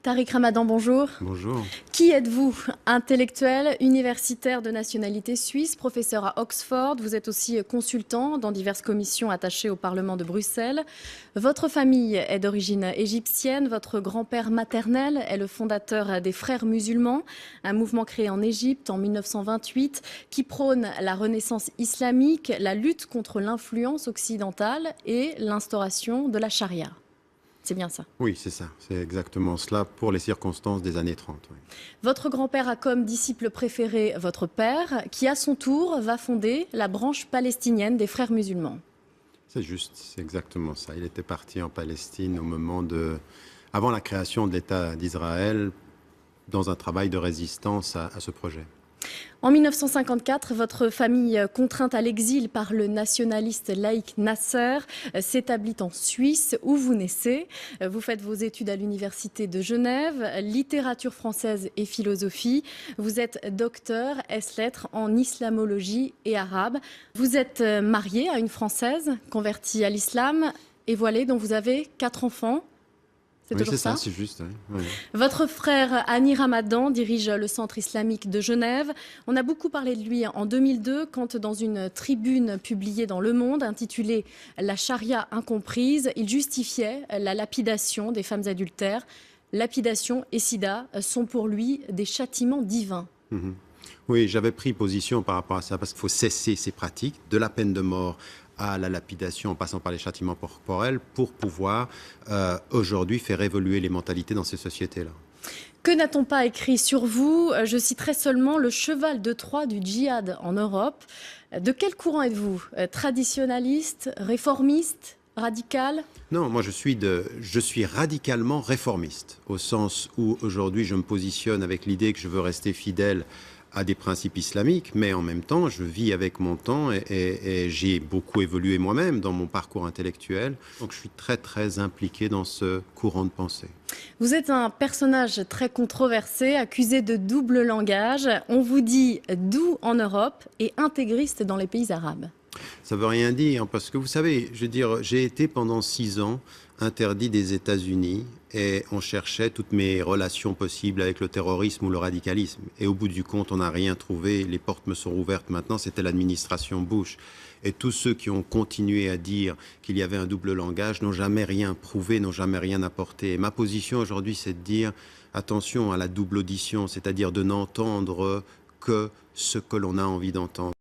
Tariq Ramadan, bonjour. Bonjour. Qui êtes-vous? Intellectuel, universitaire de nationalité suisse, professeur à Oxford. Vous êtes aussi consultant dans diverses commissions attachées au Parlement de Bruxelles. Votre famille est d'origine égyptienne. Votre grand-père maternel est le fondateur des Frères musulmans, un mouvement créé en Égypte en 1928 qui prône la renaissance islamique, la lutte contre l'influence occidentale et l'instauration de la charia. C'est bien ça. Oui, c'est ça. C'est exactement cela pour les circonstances des années 30. Oui. Votre grand-père a comme disciple préféré votre père, qui à son tour va fonder la branche palestinienne des Frères musulmans. C'est juste, c'est exactement ça. Il était parti en Palestine avant la création de l'État d'Israël, dans un travail de résistance à ce projet. En 1954, votre famille, contrainte à l'exil par le nationaliste laïque Nasser, s'établit en Suisse où vous naissez. Vous faites vos études à l'université de Genève, littérature française et philosophie. Vous êtes docteur ès-lettres en islamologie et arabe. Vous êtes marié à une Française convertie à l'islam et voilée, dont vous avez 4 enfants. C'est Oui, toujours c'est ça, ça? c'est juste. Oui. Oui. Votre frère Hani Ramadan dirige le Centre islamique de Genève. On a beaucoup parlé de lui en 2002 quand, dans une tribune publiée dans Le Monde intitulée « La charia incomprise », il justifiait la lapidation des femmes adultères. Lapidation et sida sont pour lui des châtiments divins. Mhm. Oui, j'avais pris position par rapport à ça parce qu'il faut cesser ces pratiques, de la peine de mort à la lapidation en passant par les châtiments corporels pour pouvoir aujourd'hui faire évoluer les mentalités dans ces sociétés-là. Que n'a-t-on pas écrit sur vous? Je citerai seulement le cheval de Troie du djihad en Europe. De quel courant êtes-vous? Traditionnaliste, réformiste, radical? Non, moi je suis radicalement réformiste, au sens où aujourd'hui je me positionne avec l'idée que je veux rester fidèle à des principes islamiques, mais en même temps je vis avec mon temps et j'ai beaucoup évolué moi-même dans mon parcours intellectuel, donc je suis très très impliqué dans ce courant de pensée. Vous êtes un personnage très controversé, accusé de double langage. On vous dit doux en Europe et intégriste dans les pays arabes. Ça veut rien dire, parce que vous savez, je veux dire, j'ai été pendant 6 ans interdit des États-Unis et on cherchait toutes mes relations possibles avec le terrorisme ou le radicalisme. Et au bout du compte, on n'a rien trouvé. Les portes me sont ouvertes maintenant. C'était l'administration Bush. Et tous ceux qui ont continué à dire qu'il y avait un double langage n'ont jamais rien prouvé, n'ont jamais rien apporté. Et ma position aujourd'hui, c'est de dire attention à la double audition, c'est-à-dire de n'entendre que ce que l'on a envie d'entendre.